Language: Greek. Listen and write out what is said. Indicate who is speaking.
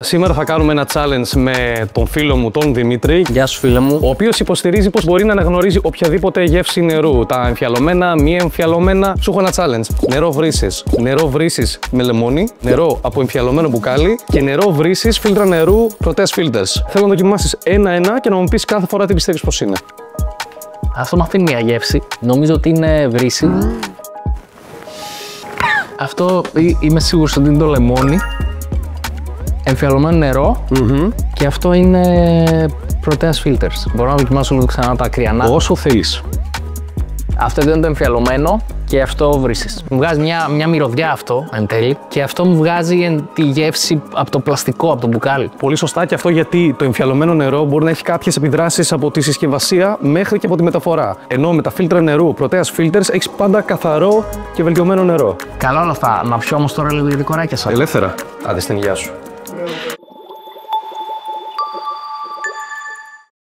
Speaker 1: Σήμερα θα κάνουμε ένα challenge με τον φίλο μου, τον Δημήτρη.
Speaker 2: Γεια σου, φίλε μου.
Speaker 1: Ο οποίος υποστηρίζει πως μπορεί να αναγνωρίζει οποιαδήποτε γεύση νερού. Τα εμφιαλωμένα, μη εμφιαλωμένα. Σου έχω ένα challenge. Νερό βρύσης. Νερό βρύσης με λεμόνι. Νερό από εμφιαλωμένο μπουκάλι. Και νερό βρύσης φίλτρα νερού Proteas Filters. Θέλω να δοκιμάσεις ένα-ένα και να μου πεις κάθε φορά τι πιστεύεις πως είναι.
Speaker 2: Αυτό μου αφήνει μια γεύση. Νομίζω ότι είναι βρύση. Αυτό είμαι σίγουρος ότι είναι το λεμόνι. Εμφιαλωμένο νερό και αυτό είναι Proteas Filters. Μπορώ να δοκιμάσω λίγο ξανά τα ακριανά.
Speaker 1: Όσο θέλεις.
Speaker 2: Αυτό ήταν το εμφιαλωμένο και αυτό βρύσης. Μου βγάζει μια μυρωδιά αυτό εν τέλει και αυτό μου βγάζει τη γεύση από το πλαστικό, από το μπουκάλι.
Speaker 1: Πολύ σωστά, και αυτό γιατί το εμφιαλωμένο νερό μπορεί να έχει κάποιες επιδράσεις από τη συσκευασία μέχρι και από τη μεταφορά. Ενώ με τα φίλτρα νερού Proteas Filters έχεις πάντα καθαρό και βελτιωμένο νερό.
Speaker 2: Καλά όλα αυτά. Να πιω όμως τώρα λίγο για κοράκια σας.
Speaker 1: Ελεύθερα. Άντε στην υγεία σου.